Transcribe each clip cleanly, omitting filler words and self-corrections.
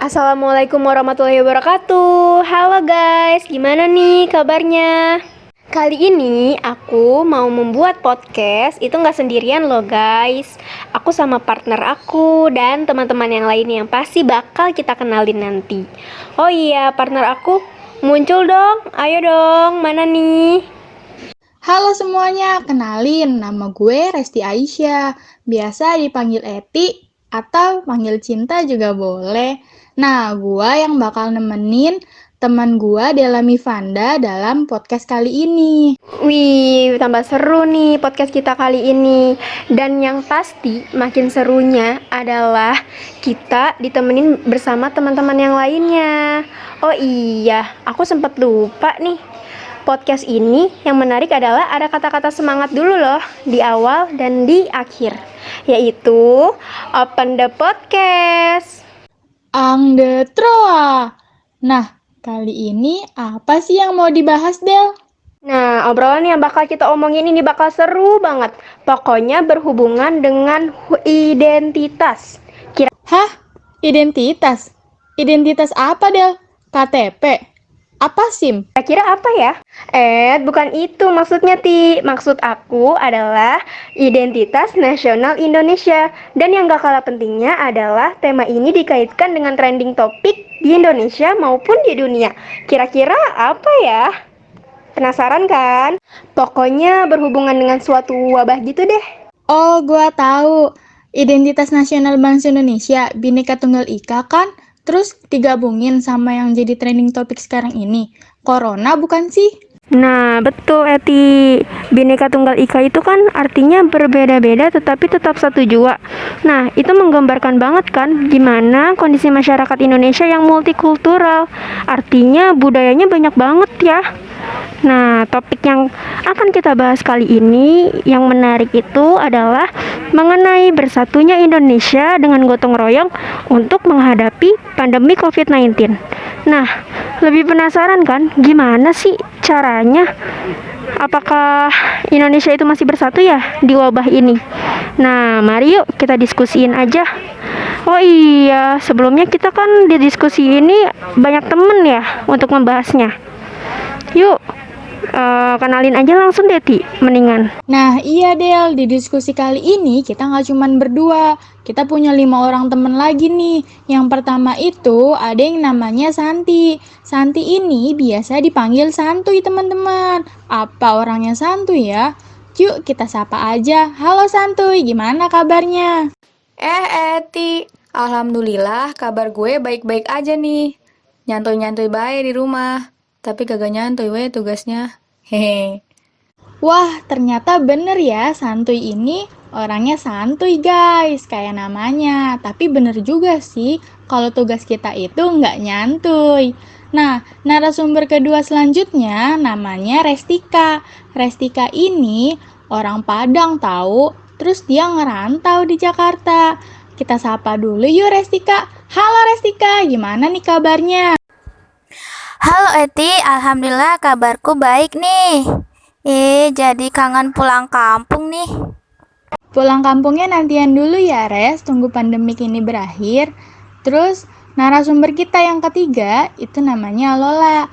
Assalamualaikum warahmatullahi wabarakatuh. Halo guys, gimana nih kabarnya? Kali ini aku mau membuat podcast. Itu nggak sendirian loh guys. Aku sama partner aku dan teman-teman yang lain yang pasti bakal kita kenalin nanti. Oh iya, partner aku muncul dong. Ayo dong, mana nih? Halo semuanya, kenalin nama gue Resti Aisyah. Biasa dipanggil Eti atau panggil Cinta juga boleh. Nah, gue yang bakal nemenin teman gue Della Mivanda dalam podcast kali ini. Wih, tambah seru nih podcast kita kali ini. Dan yang pasti makin serunya adalah kita ditemenin bersama teman-teman yang lainnya. Oh iya, aku sempat lupa nih. Podcast ini yang menarik adalah ada kata-kata semangat dulu loh di awal dan di akhir, yaitu open the podcast. Ang de Troa. Nah, kali ini apa sih yang mau dibahas, Del? Nah, obrolan yang bakal kita omongin ini bakal seru banget. Pokoknya berhubungan dengan identitas. Hah? Identitas? Identitas apa, Del? KTP? Apa SIM? Kira-kira apa ya? Bukan itu maksudnya, Ti. Maksud aku adalah identitas nasional Indonesia. Dan yang gak kalah pentingnya adalah tema ini dikaitkan dengan trending topik di Indonesia maupun di dunia. Kira-kira apa ya? Penasaran kan? Pokoknya berhubungan dengan suatu wabah gitu deh. Oh, gua tahu. Identitas Nasional Bangsa Indonesia, Bhinneka Tunggal Ika kan? Terus digabungin sama yang jadi trending topik sekarang ini. Corona bukan sih? Nah, betul Eti. Bhinneka Tunggal Ika itu kan artinya berbeda-beda tetapi tetap satu jua. Nah, itu menggambarkan banget kan gimana kondisi masyarakat Indonesia yang multikultural. Artinya budayanya banyak banget ya. Nah, topik yang akan kita bahas kali ini yang menarik itu adalah mengenai bersatunya Indonesia dengan gotong royong untuk menghadapi pandemi COVID-19. Nah, lebih penasaran kan gimana sih caranya? Apakah Indonesia itu masih bersatu ya di wabah ini? Nah, mari yuk kita diskusiin aja. Oh iya, sebelumnya kita kan di diskusi ini banyak temen ya untuk membahasnya. Yuk, kenalin aja langsung deh, Ti, mendingan. Nah, iya Del, di diskusi kali ini kita nggak cuman berdua. Kita punya 5 orang temen lagi nih. Yang pertama itu ada yang namanya Santi. Santi ini biasa dipanggil Santuy teman-teman. Apa orangnya Santuy ya? Yuk kita sapa aja. Halo Santuy, gimana kabarnya? Eti, alhamdulillah kabar gue baik-baik aja nih. Nyantuy-nyantuy bae di rumah. Tapi kagak nyantuy we tugasnya. Hehe. Wah, ternyata bener ya, Santuy ini orangnya santuy guys, kayak namanya. Tapi bener juga sih, kalau tugas kita itu nggak nyantuy. Nah, narasumber kedua selanjutnya namanya Restika. Restika ini orang Padang tahu, terus dia ngerantau di Jakarta. Kita sapa dulu yuk Restika. Halo Restika, gimana nih kabarnya? Halo Eti, alhamdulillah kabarku baik nih. Jadi kangen pulang kampung nih. Pulang kampungnya nantian dulu ya Res, tunggu pandemik ini berakhir. Terus narasumber kita yang ketiga itu namanya Lola.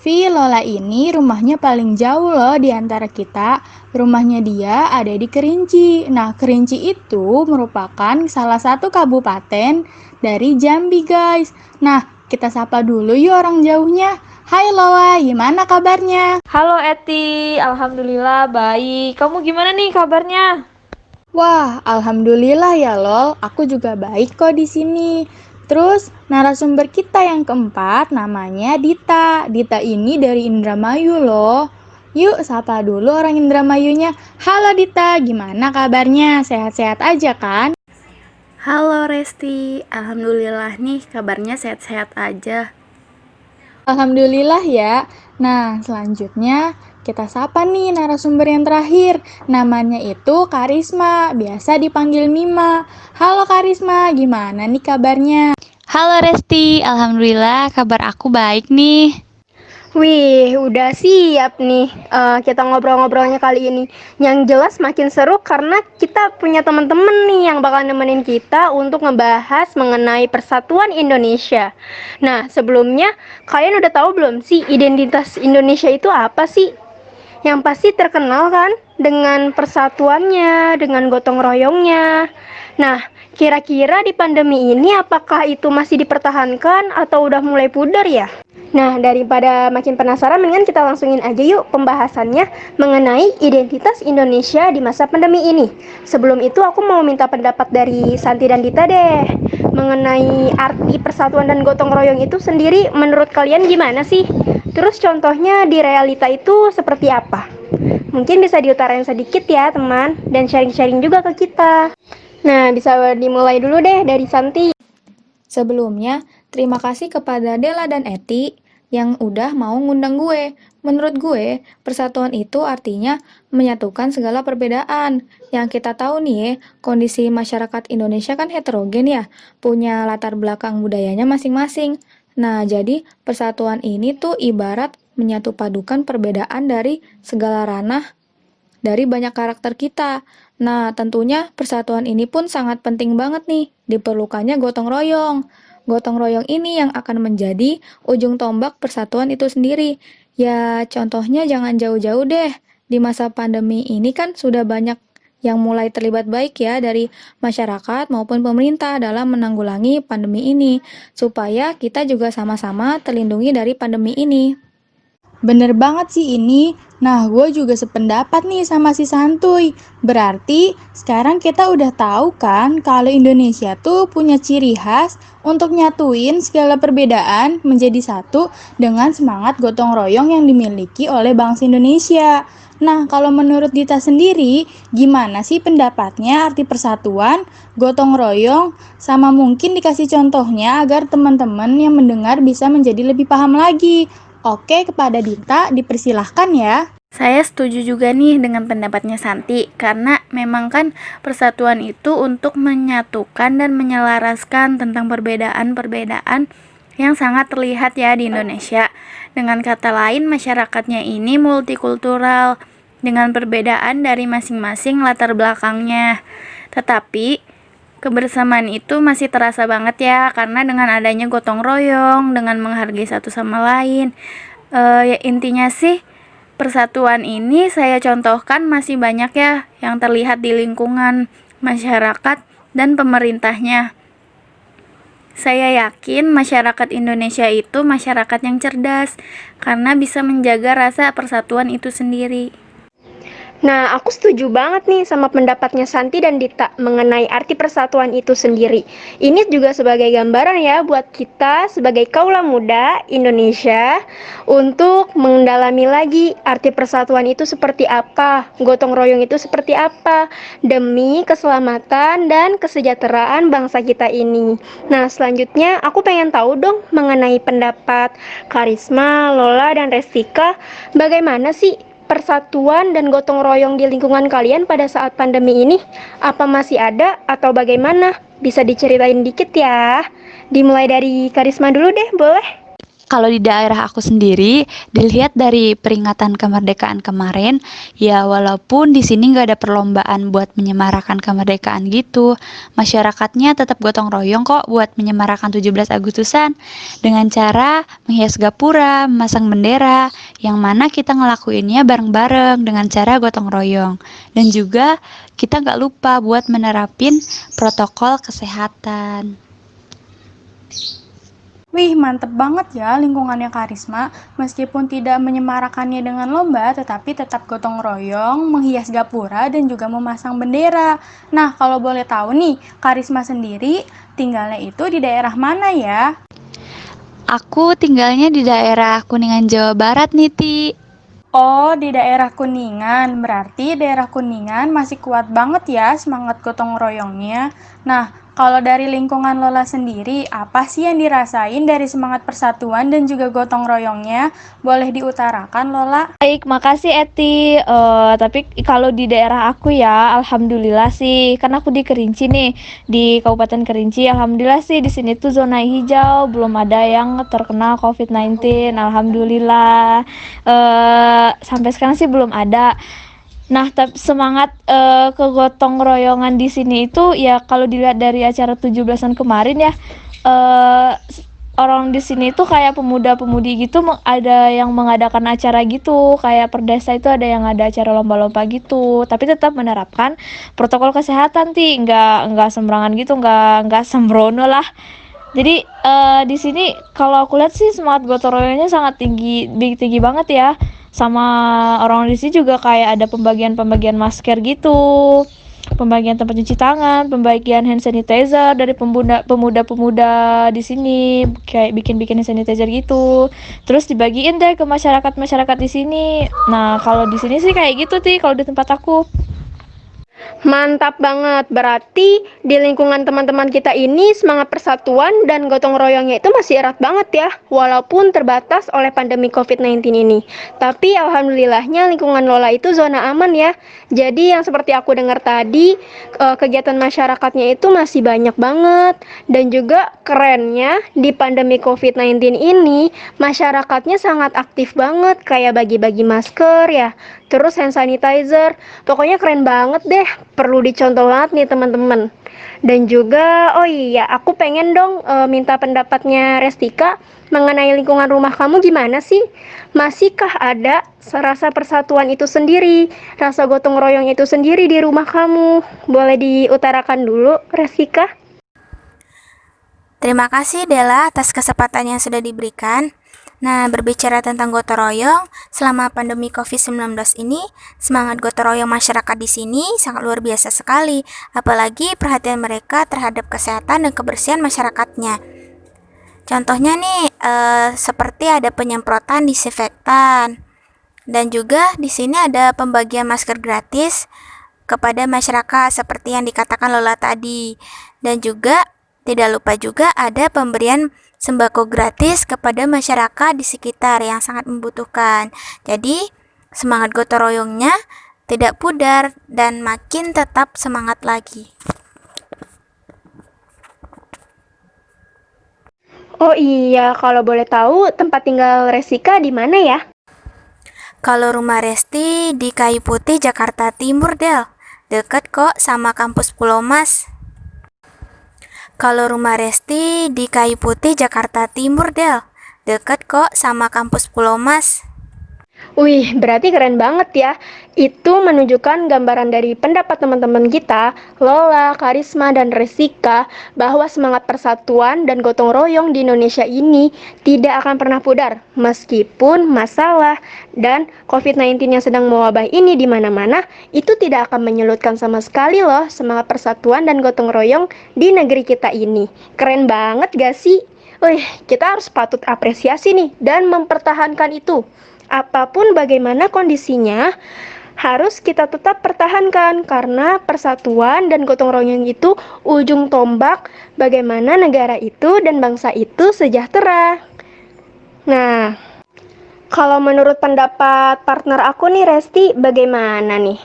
Lola ini rumahnya paling jauh loh di antara kita. Rumahnya dia ada di Kerinci. Nah, Kerinci itu merupakan salah satu kabupaten dari Jambi guys. Nah, kita sapa dulu yuk orang jauhnya. Hai Lola, gimana kabarnya? Halo Eti, alhamdulillah baik. Kamu gimana nih kabarnya? Wah, alhamdulillah ya Lol, aku juga baik kok di sini. Terus narasumber kita yang keempat namanya Dita. Dita ini dari Indramayu loh. Yuk sapa dulu orang Indramayunya. Halo Dita, gimana kabarnya? Sehat-sehat aja kan? Halo Resti, alhamdulillah nih kabarnya sehat-sehat aja. Alhamdulillah ya. Nah, selanjutnya kita sapa nih narasumber yang terakhir. Namanya itu Karisma, biasa dipanggil Mima. Halo Karisma, gimana nih kabarnya? Halo Resti, alhamdulillah kabar aku baik nih. Wih, udah siap nih kita ngobrol-ngobrolnya kali ini. Yang jelas makin seru karena kita punya teman-teman nih yang bakal nemenin kita untuk ngebahas mengenai persatuan Indonesia. Nah, sebelumnya kalian udah tahu belum sih identitas Indonesia itu apa sih? Yang pasti terkenal kan dengan persatuannya, dengan gotong royongnya. Nah, kira-kira di pandemi ini apakah itu masih dipertahankan atau udah mulai pudar ya? Nah, daripada makin penasaran, mendingan kita langsungin aja yuk pembahasannya mengenai identitas Indonesia di masa pandemi ini. Sebelum itu aku mau minta pendapat dari Santi dan Dita deh. Mengenai arti persatuan dan gotong royong itu sendiri menurut kalian gimana sih? Terus contohnya di realita itu seperti apa? Mungkin bisa diutarain sedikit ya teman, dan sharing-sharing juga ke kita. Nah, bisa dimulai dulu deh dari Santi. Sebelumnya, terima kasih kepada Dela dan Eti yang udah mau ngundang gue. Menurut gue, persatuan itu artinya menyatukan segala perbedaan. Yang kita tahu nih ya, kondisi masyarakat Indonesia kan heterogen ya, punya latar belakang budayanya masing-masing. Nah, jadi persatuan ini tuh ibarat menyatu padukan perbedaan dari segala ranah dari banyak karakter kita. Nah, tentunya persatuan ini pun sangat penting banget nih, diperlukannya gotong royong. Gotong royong ini yang akan menjadi ujung tombak persatuan itu sendiri. Ya, contohnya jangan jauh-jauh deh. Di masa pandemi ini kan sudah banyak yang mulai terlibat baik ya dari masyarakat maupun pemerintah dalam menanggulangi pandemi ini, supaya kita juga sama-sama terlindungi dari pandemi ini. Bener banget sih ini. Nah, gue juga sependapat nih sama si Santuy. Berarti sekarang kita udah tahu kan kalau Indonesia tuh punya ciri khas untuk nyatuin segala perbedaan menjadi satu dengan semangat gotong royong yang dimiliki oleh bangsa Indonesia. Nah, kalau menurut Dita sendiri, gimana sih pendapatnya arti persatuan, gotong royong, sama mungkin dikasih contohnya agar teman-teman yang mendengar bisa menjadi lebih paham lagi. Oke, kepada Dita, dipersilahkan ya. Saya setuju juga nih dengan pendapatnya Santi, karena memang kan persatuan itu untuk menyatukan dan menyelaraskan tentang perbedaan-perbedaan yang sangat terlihat ya di Indonesia. Dengan kata lain, masyarakatnya ini multikultural dengan perbedaan dari masing-masing latar belakangnya. Tetapi kebersamaan itu masih terasa banget ya, karena dengan adanya gotong royong, dengan menghargai satu sama lain. Ya intinya sih, persatuan ini saya contohkan masih banyak ya yang terlihat di lingkungan masyarakat dan pemerintahnya. Saya yakin masyarakat Indonesia itu masyarakat yang cerdas, karena bisa menjaga rasa persatuan itu sendiri. Nah, aku setuju banget nih sama pendapatnya Santi dan Dita mengenai arti persatuan itu sendiri. Ini juga sebagai gambaran ya buat kita sebagai kaula muda Indonesia untuk mendalami lagi arti persatuan itu seperti apa, gotong royong itu seperti apa, demi keselamatan dan kesejahteraan bangsa kita ini. Nah, selanjutnya aku pengen tahu dong mengenai pendapat Karisma, Lola, dan Restika, bagaimana sih persatuan dan gotong royong di lingkungan kalian pada saat pandemi ini? Apa masih ada atau bagaimana? Bisa diceritain dikit ya. Dimulai dari Karisma dulu deh, boleh? Kalau di daerah aku sendiri, dilihat dari peringatan kemerdekaan kemarin, ya walaupun di sini nggak ada perlombaan buat menyemarakan kemerdekaan gitu, masyarakatnya tetap gotong royong kok buat menyemarakan 17 Agustusan dengan cara menghias gapura, memasang bendera, yang mana kita ngelakuinnya bareng-bareng dengan cara gotong royong. Dan juga kita nggak lupa buat menerapin protokol kesehatan. Wih, mantep banget ya lingkungannya Karisma. Meskipun tidak menyemarakannya dengan lomba, tetapi tetap gotong royong, menghias gapura, dan juga memasang bendera. Nah, kalau boleh tahu nih, Karisma sendiri tinggalnya itu di daerah mana ya? Aku tinggalnya di daerah Kuningan, Jawa Barat nih, Ti. Oh, di daerah Kuningan. Berarti daerah Kuningan masih kuat banget ya semangat gotong royongnya. Nah, Kalau dari lingkungan Lola sendiri, apa sih yang dirasain dari semangat persatuan dan juga gotong royongnya? Boleh diutarakan, Lola? Baik, makasih Eti. Tapi kalau di daerah aku ya, alhamdulillah sih, kan aku di Kerinci nih, di Kabupaten Kerinci. Alhamdulillah sih di sini tuh zona hijau, belum ada yang terkena COVID-19. Alhamdulillah. Sampai sekarang sih belum ada. Nah, semangat kegotong royongan di sini itu ya kalau dilihat dari acara 17-an kemarin ya, eh orang di sini tuh kayak pemuda-pemudi gitu ada yang mengadakan acara gitu, kayak per desa itu ada yang ada acara lomba-lomba gitu, tapi tetap menerapkan protokol kesehatan nggak sembarangan gitu, nggak sembrono lah. Jadi di sini kalau aku lihat sih semangat gotong royongnya sangat tinggi, tinggi banget ya. Sama orang di sini juga kayak ada pembagian masker gitu, pembagian tempat cuci tangan, pembagian hand sanitizer dari pemuda-pemuda di sini, kayak bikin-bikin hand sanitizer gitu. Terus dibagiin deh ke masyarakat di sini. Nah, kalau di sini sih kayak gitu kalau di tempat aku. Mantap banget, berarti di lingkungan teman-teman kita ini semangat persatuan dan gotong royongnya itu masih erat banget ya, walaupun terbatas oleh pandemi COVID-19 ini. Tapi alhamdulillahnya lingkungan Lola itu zona aman ya. Jadi yang seperti aku dengar tadi, kegiatan masyarakatnya itu masih banyak banget. Dan juga kerennya di pandemi COVID-19 ini, masyarakatnya sangat aktif banget, kayak bagi-bagi masker ya, terus hand sanitizer. Pokoknya keren banget deh, perlu dicontoh banget nih teman-teman. Dan juga, oh iya, aku pengen dong minta pendapatnya Restika mengenai lingkungan rumah kamu gimana sih? Masihkah ada rasa persatuan itu sendiri, rasa gotong royong itu sendiri di rumah kamu? Boleh diutarakan dulu, Restika? Terima kasih Dela atas kesempatan yang sudah diberikan. Nah, berbicara tentang gotong royong, selama pandemi COVID-19 ini, semangat gotong royong masyarakat di sini sangat luar biasa sekali, apalagi perhatian mereka terhadap kesehatan dan kebersihan masyarakatnya. Contohnya nih, seperti ada penyemprotan disinfektan, dan juga di sini ada pembagian masker gratis kepada masyarakat seperti yang dikatakan Lola tadi, dan juga tidak lupa juga ada pemberian sembako gratis kepada masyarakat di sekitar yang sangat membutuhkan. Jadi, semangat gotong royongnya tidak pudar dan makin tetap semangat lagi. Oh iya, kalau boleh tahu tempat tinggal Resika di mana ya? Kalau rumah Resti di Kayu Putih, Jakarta Timur, Del. Deket kok sama kampus Pulau Mas. Kalau rumah Resti di Kayu Putih, Jakarta Timur, Del. Deket kok sama kampus Pulau Mas. Wih, berarti keren banget ya. Itu menunjukkan gambaran dari pendapat teman-teman kita, Lola, Karisma, dan Resika, bahwa semangat persatuan dan gotong royong di Indonesia ini tidak akan pernah pudar, meskipun masalah dan COVID-19 yang sedang mewabah ini di mana-mana, itu tidak akan menyurutkan sama sekali loh semangat persatuan dan gotong royong di negeri kita ini. Keren banget gak sih? Wih, kita harus patut apresiasi nih dan mempertahankan itu. Apapun bagaimana kondisinya, harus kita tetap pertahankan karena persatuan dan gotong royong itu ujung tombak bagaimana negara itu dan bangsa itu sejahtera. Nah, kalau menurut pendapat partner aku nih Resti, bagaimana nih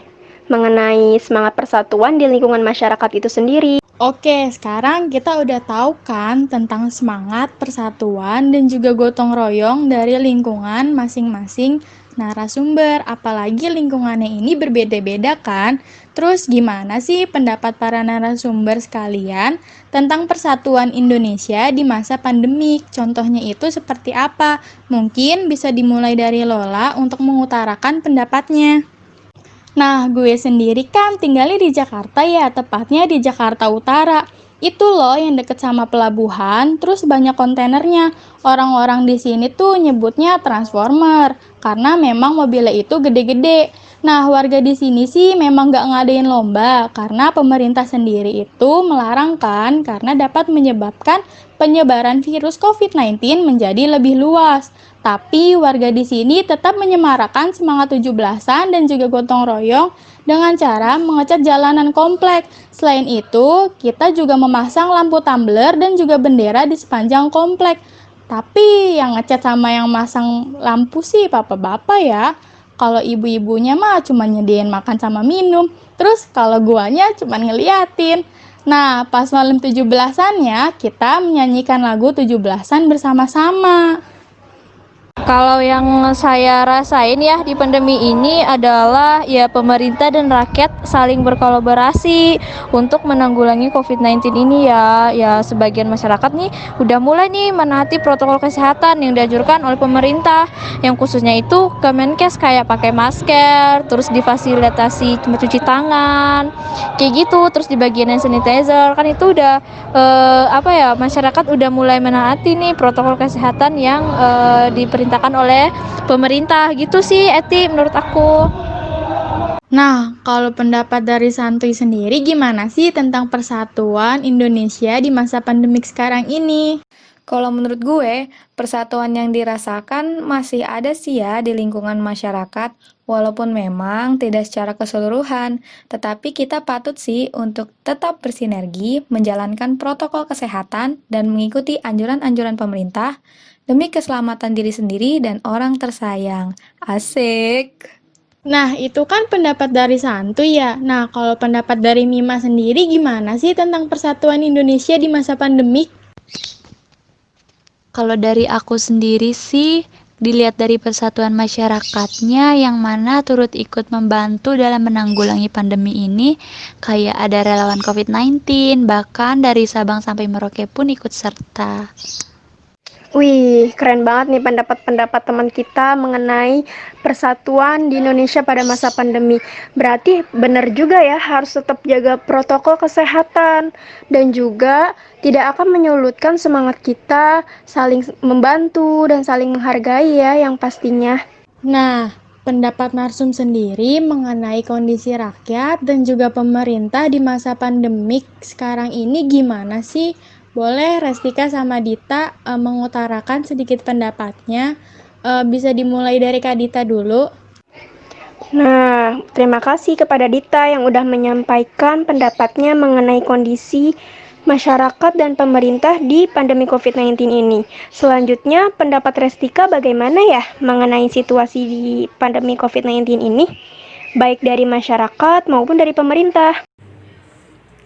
mengenai semangat persatuan di lingkungan masyarakat itu sendiri? Oke, sekarang kita udah tahu kan tentang semangat persatuan dan juga gotong royong dari lingkungan masing-masing narasumber, apalagi lingkungannya ini berbeda-beda kan. Terus gimana sih pendapat para narasumber sekalian tentang persatuan Indonesia di masa pandemik? Contohnya itu seperti apa? Mungkin bisa dimulai dari Lola untuk mengutarakan pendapatnya. Nah, gue sendiri kan tinggalnya di Jakarta ya, tepatnya di Jakarta Utara. Itu loh yang deket sama pelabuhan, terus banyak kontainernya. Orang-orang di sini tuh nyebutnya transformer, karena memang mobilnya itu gede-gede. Nah, warga di sini sih memang nggak ngadain lomba karena pemerintah sendiri itu melarang kan karena dapat menyebabkan penyebaran virus COVID-19 menjadi lebih luas. Tapi warga di sini tetap menyemarakan semangat 17-an dan juga gotong royong dengan cara mengecat jalanan komplek. Selain itu, kita juga memasang lampu tumbler dan juga bendera di sepanjang komplek. Tapi yang ngecat sama yang masang lampu sih bapak-bapak ya. Kalau ibu-ibunya mah cuma nyediain makan sama minum. Terus kalau guanya cuma ngeliatin. Nah, pas malam 17-annya kita menyanyikan lagu 17-an bersama-sama. Kalau yang saya rasain ya di pandemi ini adalah ya pemerintah dan rakyat saling berkolaborasi untuk menanggulangi COVID-19 ini ya. Ya sebagian masyarakat nih udah mulai nih menaati protokol kesehatan yang dianjurkan oleh pemerintah. Yang khususnya itu Kemenkes kayak pakai masker, terus difasilitasi mencuci tangan, kayak gitu, terus dibagiin hand sanitizer. Kan itu udah masyarakat udah mulai menaati nih protokol kesehatan yang diperintahkan oleh pemerintah gitu sih Eti menurut aku. Nah, kalau pendapat dari Santuy sendiri gimana sih tentang persatuan Indonesia di masa pandemik sekarang ini? Kalau menurut gue, persatuan yang dirasakan masih ada sih ya di lingkungan masyarakat, walaupun memang tidak secara keseluruhan, tetapi kita patut sih untuk tetap bersinergi, menjalankan protokol kesehatan, dan mengikuti anjuran-anjuran pemerintah demi keselamatan diri sendiri dan orang tersayang. Asik! Nah, itu kan pendapat dari Santuy ya. Nah, kalau pendapat dari Mima sendiri gimana sih tentang persatuan Indonesia di masa pandemik? Kalau dari aku sendiri sih, dilihat dari persatuan masyarakatnya yang mana turut ikut membantu dalam menanggulangi pandemi ini, kayak ada relawan COVID-19, bahkan dari Sabang sampai Merauke pun ikut serta. Wih, keren banget nih pendapat-pendapat teman kita mengenai persatuan di Indonesia pada masa pandemi. Berarti benar juga ya, harus tetap jaga protokol kesehatan dan juga tidak akan menyulutkan semangat kita saling membantu dan saling menghargai ya yang pastinya. Nah, pendapat Narsum sendiri mengenai kondisi rakyat dan juga pemerintah di masa pandemik sekarang ini gimana sih? Boleh Restika sama Dita mengutarakan sedikit pendapatnya. Bisa dimulai dari Kak Dita dulu. Nah, terima kasih kepada Dita yang udah menyampaikan pendapatnya mengenai kondisi masyarakat dan pemerintah di pandemi COVID-19 ini. Selanjutnya, pendapat Restika bagaimana ya mengenai situasi di pandemi COVID-19 ini, baik dari masyarakat maupun dari pemerintah?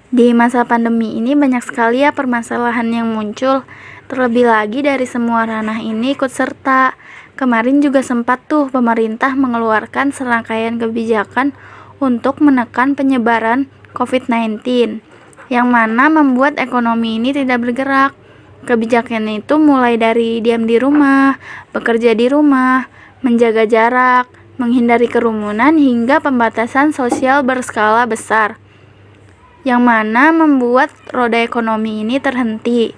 Di masa pandemi ini banyak sekali ya permasalahan yang muncul. Terlebih lagi dari semua ranah ini ikut serta. Kemarin juga sempat tuh pemerintah mengeluarkan serangkaian kebijakan untuk menekan penyebaran COVID-19, yang mana membuat ekonomi ini tidak bergerak. Kebijakan itu mulai dari diam di rumah, bekerja di rumah, menjaga jarak, menghindari kerumunan hingga pembatasan sosial berskala besar, yang mana membuat roda ekonomi ini terhenti.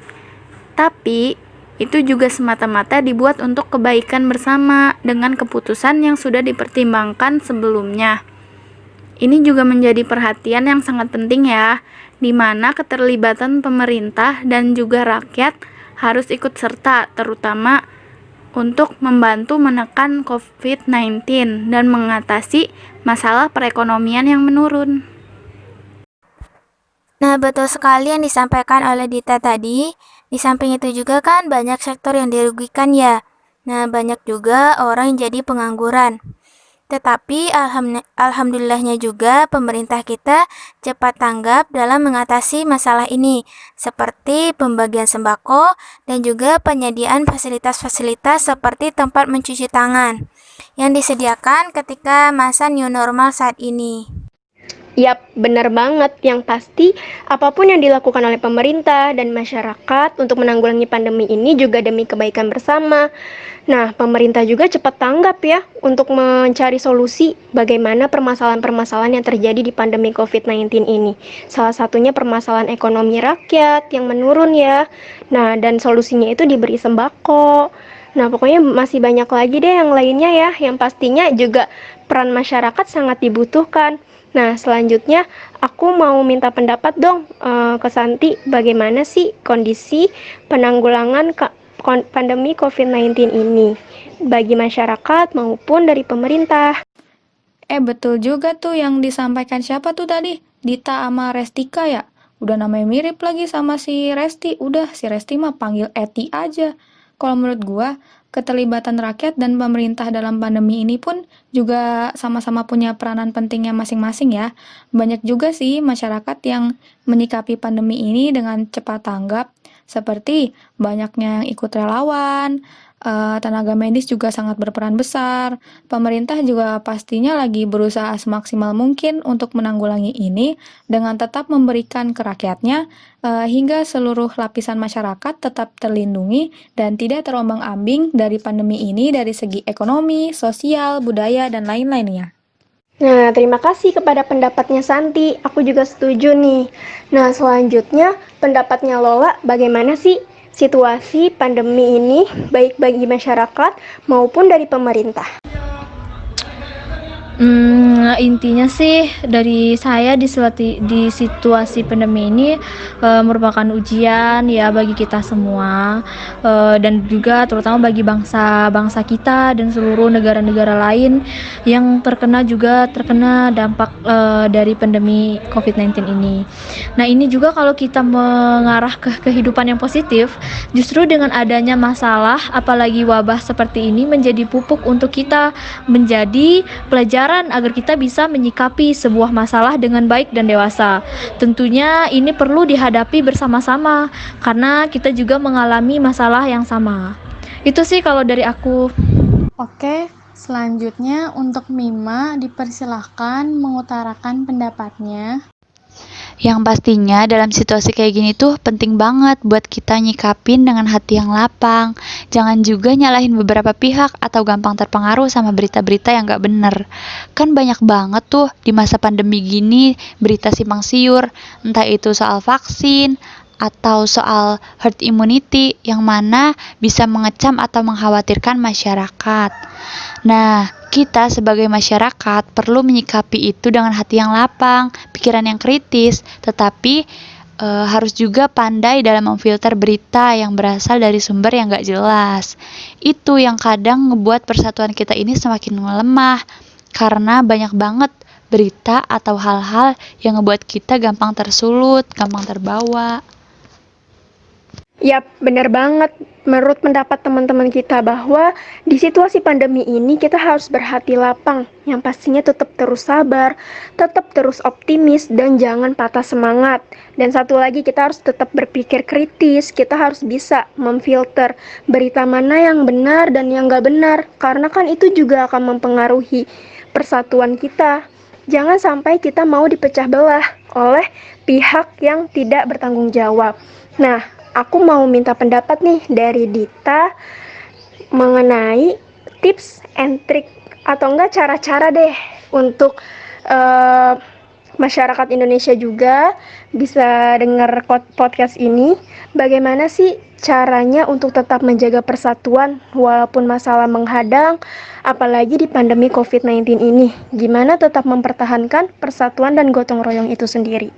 Tapi, itu juga semata-mata dibuat untuk kebaikan bersama dengan keputusan yang sudah dipertimbangkan sebelumnya. Ini juga menjadi perhatian yang sangat penting ya, di mana keterlibatan pemerintah dan juga rakyat harus ikut serta, terutama untuk membantu menekan COVID-19 dan mengatasi masalah perekonomian yang menurun. Nah, betul sekali yang disampaikan oleh Dita tadi. Di samping itu juga kan banyak sektor yang dirugikan ya. Nah, banyak juga orang yang jadi pengangguran. Tetapi alhamdulillahnya juga pemerintah kita cepat tanggap dalam mengatasi masalah ini, seperti pembagian sembako dan juga penyediaan fasilitas-fasilitas seperti tempat mencuci tangan yang disediakan ketika masa new normal saat ini. Yap, benar banget. Yang pasti, apapun yang dilakukan oleh pemerintah dan masyarakat untuk menanggulangi pandemi ini juga demi kebaikan bersama. Nah, pemerintah juga cepat tanggap ya untuk mencari solusi bagaimana permasalahan-permasalahan yang terjadi di pandemi COVID-19 ini. Salah satunya permasalahan ekonomi rakyat yang menurun ya. Nah, dan solusinya itu diberi sembako. Nah, pokoknya masih banyak lagi deh yang lainnya ya, yang pastinya juga peran masyarakat sangat dibutuhkan. Nah, selanjutnya aku mau minta pendapat dong ke Santi, bagaimana sih kondisi penanggulangan pandemi COVID-19 ini bagi masyarakat maupun dari pemerintah. Betul juga tuh yang disampaikan siapa tuh tadi? Dita sama Restika ya? Udah namanya mirip lagi sama si Resti. Udah, si Resti mah panggil Eti aja. Kalau menurut gua, keterlibatan rakyat dan pemerintah dalam pandemi ini pun juga sama-sama punya peranan pentingnya masing-masing ya. Banyak juga sih masyarakat yang menyikapi pandemi ini dengan cepat tanggap, seperti banyaknya yang ikut relawan, tenaga medis juga sangat berperan besar. Pemerintah juga pastinya lagi berusaha semaksimal mungkin untuk menanggulangi ini dengan tetap memberikan ke rakyatnya hingga seluruh lapisan masyarakat tetap terlindungi dan tidak terombang-ambing dari pandemi ini dari segi ekonomi, sosial, budaya, dan lain-lainnya. Nah, terima kasih kepada pendapatnya Santi. Aku juga setuju nih. Nah, selanjutnya pendapatnya Lola, bagaimana sih situasi pandemi ini baik bagi masyarakat maupun dari pemerintah? Intinya sih dari saya di situasi pandemi ini merupakan ujian ya bagi kita semua, dan juga terutama bagi bangsa kita dan seluruh negara-negara lain yang terkena dampak dari pandemi COVID-19 ini. Nah, ini juga kalau kita mengarah ke kehidupan yang positif, justru dengan adanya masalah apalagi wabah seperti ini menjadi pupuk untuk kita, menjadi pelajaran agar kita bisa menyikapi sebuah masalah dengan baik dan dewasa. Tentunya ini perlu dihadapi bersama-sama karena kita juga mengalami masalah yang sama. Itu sih kalau dari aku. Oke, selanjutnya untuk Mima dipersilahkan mengutarakan pendapatnya. Yang pastinya dalam situasi kayak gini tuh penting banget buat kita nyikapin dengan hati yang lapang. Jangan juga nyalahin beberapa pihak atau gampang terpengaruh sama berita-berita yang gak bener. Kan banyak banget tuh di masa pandemi gini berita simpang siur, entah itu soal vaksin atau soal herd immunity yang mana bisa mengecam atau mengkhawatirkan masyarakat. Nah, kita sebagai masyarakat perlu menyikapi itu dengan hati yang lapang, pikiran yang kritis, tetapi harus juga pandai dalam memfilter berita yang berasal dari sumber yang gak jelas. Itu yang kadang ngebuat persatuan kita ini semakin melemah, karena banyak banget berita atau hal-hal yang ngebuat kita gampang tersulut, gampang terbawa. Yap, benar banget. Menurut pendapat teman-teman kita bahwa di situasi pandemi ini kita harus berhati lapang, yang pastinya tetap terus sabar, tetap terus optimis, dan jangan patah semangat. Dan satu lagi, kita harus tetap berpikir kritis, kita harus bisa memfilter berita mana yang benar dan yang gak benar, karena kan itu juga akan mempengaruhi persatuan kita. Jangan sampai kita mau dipecah belah oleh pihak yang tidak bertanggung jawab. Nah, aku mau minta pendapat nih dari Dita mengenai tips and trick atau enggak cara-cara deh untuk masyarakat Indonesia juga bisa dengar podcast ini. Bagaimana sih caranya untuk tetap menjaga persatuan walaupun masalah menghadang, apalagi di pandemi COVID-19 ini? Gimana tetap mempertahankan persatuan dan gotong royong itu sendiri?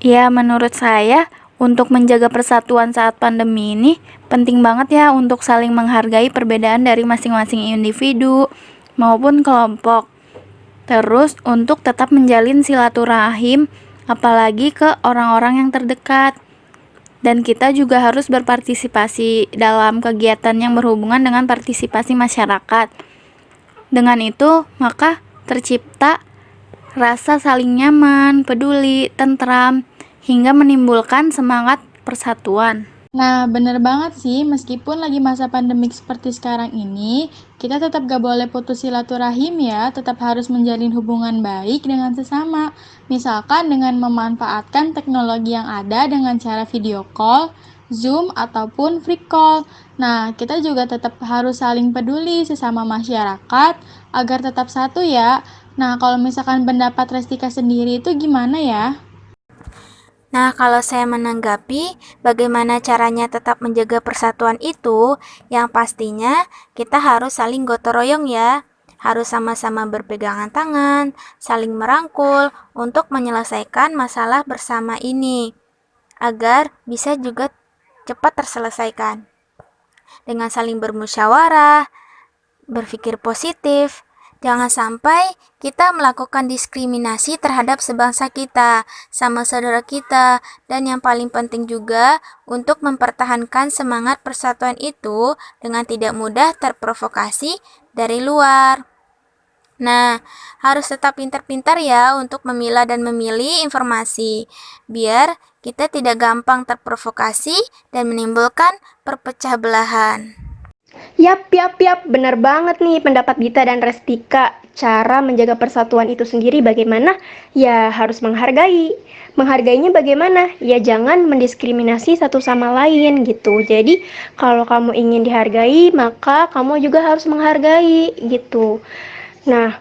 Ya, menurut saya untuk menjaga persatuan saat pandemi ini penting banget ya untuk saling menghargai perbedaan dari masing-masing individu maupun kelompok. Terus untuk tetap menjalin silaturahim apalagi ke orang-orang yang terdekat. Dan kita juga harus berpartisipasi dalam kegiatan yang berhubungan dengan partisipasi masyarakat. Dengan itu, maka tercipta rasa saling nyaman, peduli, tentram, hingga menimbulkan semangat persatuan. Nah, bener banget sih, meskipun lagi masa pandemik seperti sekarang ini, kita tetap gak boleh putus silaturahim ya, tetap harus menjalin hubungan baik dengan sesama. Misalkan dengan memanfaatkan teknologi yang ada dengan cara video call, Zoom, ataupun free call. Nah, kita juga tetap harus saling peduli sesama masyarakat agar tetap satu ya. Nah, kalau misalkan pendapat Restika sendiri itu gimana ya? Nah, kalau saya menanggapi bagaimana caranya tetap menjaga persatuan itu, yang pastinya kita harus saling gotong royong ya. Harus sama-sama berpegangan tangan, saling merangkul untuk menyelesaikan masalah bersama ini, agar bisa juga cepat terselesaikan. Dengan saling bermusyawarah, berpikir positif, jangan sampai kita melakukan diskriminasi terhadap sebangsa kita, sama saudara kita, dan yang paling penting juga untuk mempertahankan semangat persatuan itu dengan tidak mudah terprovokasi dari luar. Nah, harus tetap pintar-pintar ya untuk memilah dan memilih informasi, biar kita tidak gampang terprovokasi dan menimbulkan perpecah belahan. Yap, benar banget nih pendapat Gita dan Restika. Cara menjaga persatuan itu sendiri bagaimana? Ya harus menghargai. Menghargainya bagaimana? Ya jangan mendiskriminasi satu sama lain gitu. Jadi kalau kamu ingin dihargai, maka kamu juga harus menghargai gitu. Nah,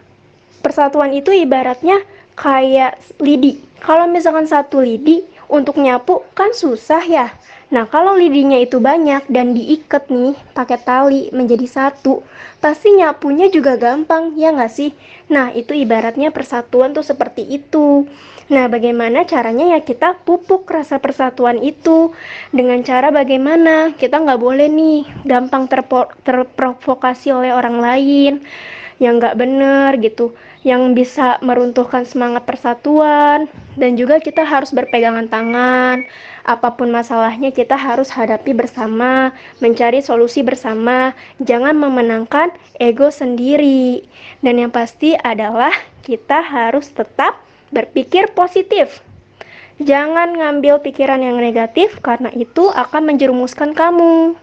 persatuan itu ibaratnya kayak lidi. Kalau misalkan satu lidi untuk nyapu kan susah ya. Nah, kalau lidinya itu banyak dan diikat nih pakai tali menjadi satu, pasti nyapunya juga gampang, ya nggak sih? Nah, itu ibaratnya persatuan tuh seperti itu. Nah, bagaimana caranya ya kita pupuk rasa persatuan itu? Dengan cara bagaimana? Kita nggak boleh nih gampang terprovokasi oleh orang lain yang nggak bener gitu, yang bisa meruntuhkan semangat persatuan. Dan juga kita harus berpegangan tangan. Apapun masalahnya kita harus hadapi bersama, mencari solusi bersama, jangan memenangkan ego sendiri. Dan yang pasti adalah kita harus tetap berpikir positif. Jangan ngambil pikiran yang negatif karena itu akan menjerumuskan kamu.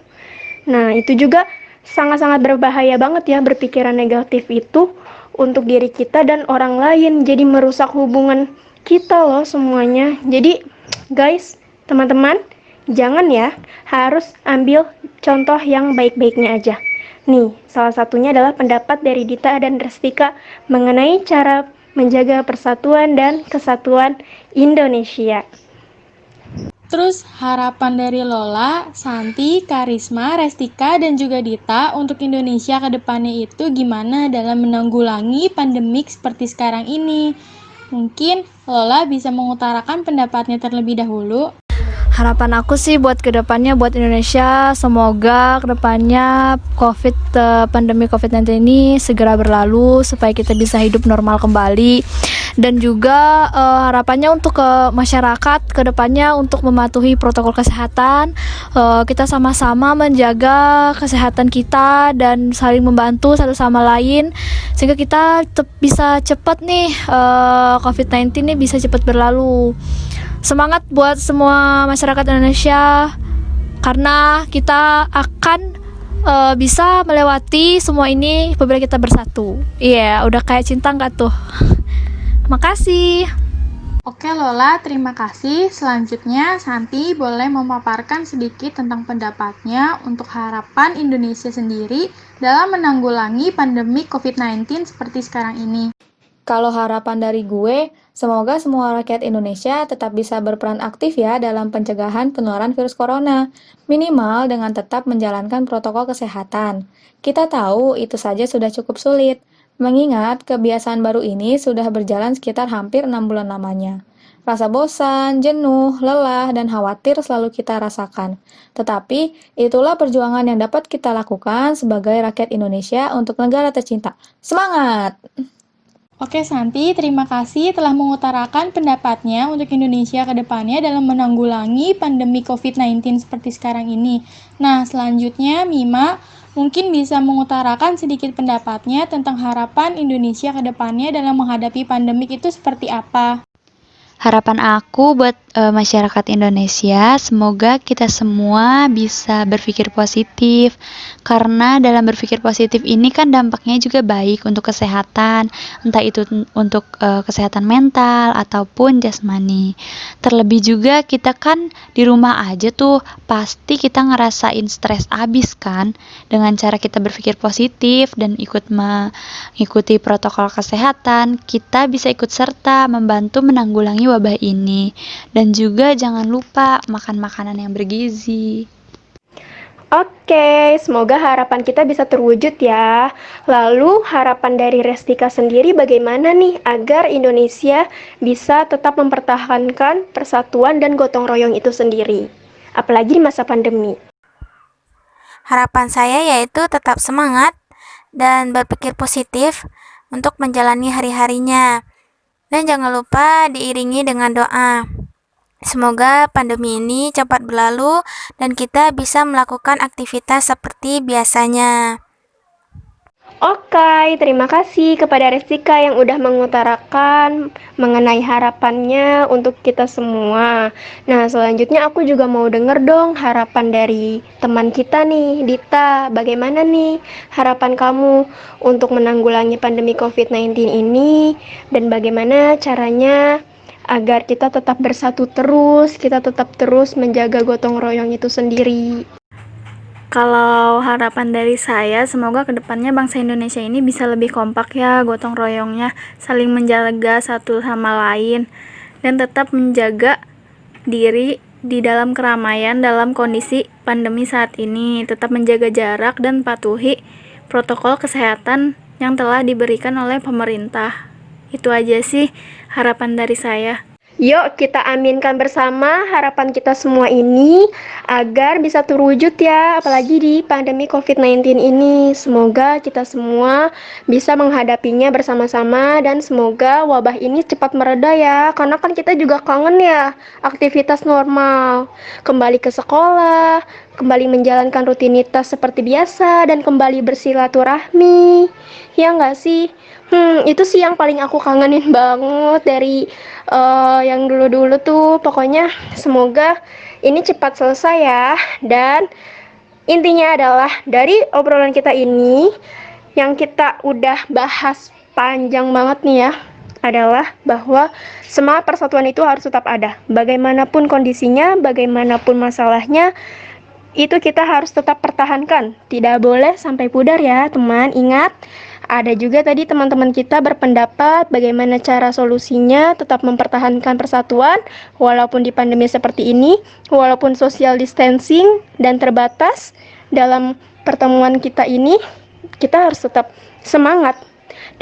Nah, itu juga sangat-sangat berbahaya banget ya berpikiran negatif itu untuk diri kita dan orang lain. Jadi merusak hubungan kita loh semuanya. Jadi guys, teman-teman, jangan ya, harus ambil contoh yang baik-baiknya aja. Nih, salah satunya adalah pendapat dari Dita dan Restika mengenai cara menjaga persatuan dan kesatuan Indonesia. Terus harapan dari Lola, Santi, Karisma, Restika, dan juga Dita untuk Indonesia ke depannya itu gimana dalam menanggulangi pandemik seperti sekarang ini? Mungkin Lola bisa mengutarakan pendapatnya terlebih dahulu. Harapan aku sih buat kedepannya, buat Indonesia, semoga kedepannya pandemi COVID-19 ini segera berlalu supaya kita bisa hidup normal kembali. Dan juga harapannya untuk ke masyarakat kedepannya untuk mematuhi protokol kesehatan, kita sama-sama menjaga kesehatan kita dan saling membantu satu sama lain sehingga kita bisa cepat nih COVID-19 ini bisa cepat berlalu. Semangat buat semua masyarakat Indonesia karena kita akan bisa melewati semua ini apabila kita bersatu. Iya, udah kayak cinta nggak tuh? Makasih. Oke Lola, terima kasih. Selanjutnya Santi boleh memaparkan sedikit tentang pendapatnya untuk harapan Indonesia sendiri dalam menanggulangi pandemi COVID-19 seperti sekarang ini. Kalau harapan dari gue, semoga semua rakyat Indonesia tetap bisa berperan aktif ya dalam pencegahan penularan virus corona, minimal dengan tetap menjalankan protokol kesehatan. Kita tahu itu saja sudah cukup sulit, mengingat kebiasaan baru ini sudah berjalan sekitar hampir 6 bulan lamanya. Rasa bosan, jenuh, lelah, dan khawatir selalu kita rasakan. Tetapi, itulah perjuangan yang dapat kita lakukan sebagai rakyat Indonesia untuk negara tercinta. Semangat! Oke Santi, terima kasih telah mengutarakan pendapatnya untuk Indonesia ke depannya dalam menanggulangi pandemi COVID-19 seperti sekarang ini. Nah, selanjutnya Mima mungkin bisa mengutarakan sedikit pendapatnya tentang harapan Indonesia ke depannya dalam menghadapi pandemik itu seperti apa. Harapan aku buat masyarakat Indonesia, semoga kita semua bisa berpikir positif, karena dalam berpikir positif ini kan dampaknya juga baik untuk kesehatan, entah itu untuk kesehatan mental ataupun jasmani. Terlebih juga kita kan di rumah aja tuh pasti kita ngerasain stres abis kan, dengan cara kita berpikir positif dan mengikuti protokol kesehatan, kita bisa ikut serta membantu menanggulangi wabah ini. Dan juga jangan lupa makan makanan yang bergizi. Oke, semoga harapan kita bisa terwujud ya. Lalu harapan dari Restika sendiri bagaimana nih agar Indonesia bisa tetap mempertahankan persatuan dan gotong royong itu sendiri, apalagi di masa pandemi. Harapan saya yaitu tetap semangat dan berpikir positif untuk menjalani hari-harinya. Dan jangan lupa diiringi dengan doa. Semoga pandemi ini cepat berlalu dan kita bisa melakukan aktivitas seperti biasanya. Oke, terima kasih kepada Restika yang udah mengutarakan mengenai harapannya untuk kita semua. Nah, selanjutnya aku juga mau denger dong harapan dari teman kita nih, Dita. Bagaimana nih harapan kamu untuk menanggulangi pandemi COVID-19 ini dan bagaimana caranya agar kita tetap bersatu terus, kita tetap terus menjaga gotong royong itu sendiri. Kalau harapan dari saya, semoga kedepannya bangsa Indonesia ini bisa lebih kompak ya, gotong royongnya, saling menjaga satu sama lain, dan tetap menjaga diri di dalam keramaian dalam kondisi pandemi saat ini, tetap menjaga jarak dan patuhi protokol kesehatan yang telah diberikan oleh pemerintah. Itu aja sih harapan dari saya. Yuk kita aminkan bersama harapan kita semua ini agar bisa terwujud ya, apalagi di pandemi COVID-19 ini. Semoga kita semua bisa menghadapinya bersama-sama dan semoga wabah ini cepat mereda ya, karena kan kita juga kangen ya aktivitas normal, kembali ke sekolah, kembali menjalankan rutinitas seperti biasa dan kembali bersilaturahmi. Ya nggak sih? Itu sih yang paling aku kangenin banget dari yang dulu-dulu tuh. Pokoknya semoga ini cepat selesai ya. Dan intinya adalah dari obrolan kita ini yang kita udah bahas panjang banget nih ya, adalah bahwa semangat persatuan itu harus tetap ada. Bagaimanapun kondisinya, bagaimanapun masalahnya, itu kita harus tetap pertahankan. Tidak boleh sampai pudar ya teman. Ingat, ada juga tadi teman-teman kita berpendapat bagaimana cara solusinya tetap mempertahankan persatuan walaupun di pandemi seperti ini, walaupun social distancing dan terbatas dalam pertemuan kita ini, kita harus tetap semangat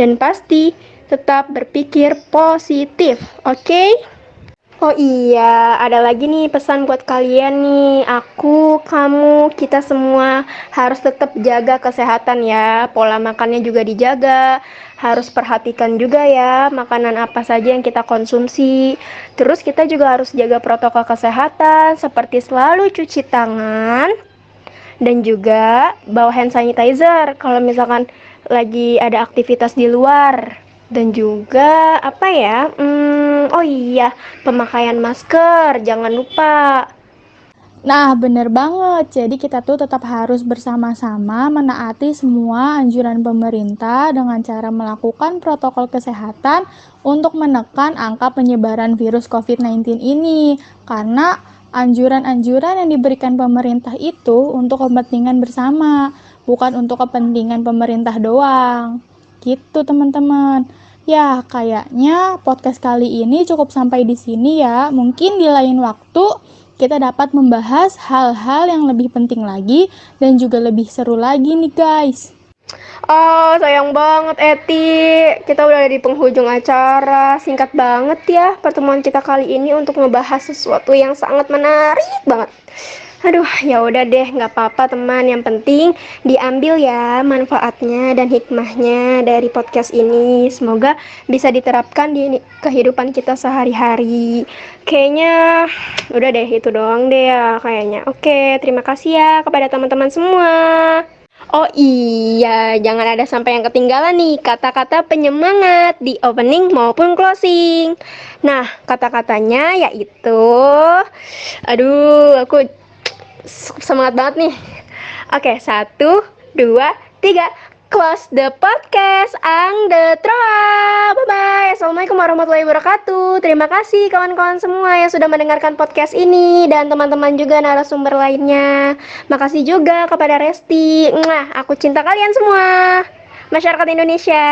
dan pasti tetap berpikir positif. Oke? Oh iya, ada lagi nih pesan buat kalian nih. Aku, kamu, kita semua harus tetap jaga kesehatan ya. Pola makannya juga dijaga. Harus perhatikan juga ya makanan apa saja yang kita konsumsi. Terus kita juga harus jaga protokol kesehatan seperti selalu cuci tangan dan juga bawa hand sanitizer kalau misalkan lagi ada aktivitas di luar. Dan juga apa ya? Oh iya, pemakaian masker, jangan lupa. Nah, bener banget. Jadi kita tuh tetap harus bersama-sama menaati semua anjuran pemerintah dengan cara melakukan protokol kesehatan untuk menekan angka penyebaran virus COVID-19 ini. Karena anjuran-anjuran yang diberikan pemerintah itu untuk kepentingan bersama, bukan untuk kepentingan pemerintah doang. Gitu, teman-teman. Ya, kayaknya podcast kali ini cukup sampai di sini ya. Mungkin di lain waktu kita dapat membahas hal-hal yang lebih penting lagi dan juga lebih seru lagi nih guys. Oh, sayang banget Eti. Kita udah ada di penghujung acara. Singkat banget ya pertemuan kita kali ini untuk ngebahas sesuatu yang sangat menarik banget. Aduh, ya udah deh, nggak apa-apa teman. Yang penting diambil ya manfaatnya dan hikmahnya dari podcast ini. Semoga bisa diterapkan di kehidupan kita sehari-hari. Kayaknya udah deh, itu doang deh ya kayaknya. Oke, terima kasih ya kepada teman-teman semua. Oh iya, jangan ada sampai yang ketinggalan nih kata-kata penyemangat di opening maupun closing. Nah, kata-katanya yaitu, aduh, aku semangat banget nih. Oke, 1, 2, 3. Close the podcast, ang the Troa. Bye-bye. Assalamualaikum warahmatullahi wabarakatuh. Terima kasih kawan-kawan semua yang sudah mendengarkan podcast ini dan teman-teman juga narasumber lainnya. Makasih juga kepada Resti. Aku cinta kalian semua. Masyarakat Indonesia.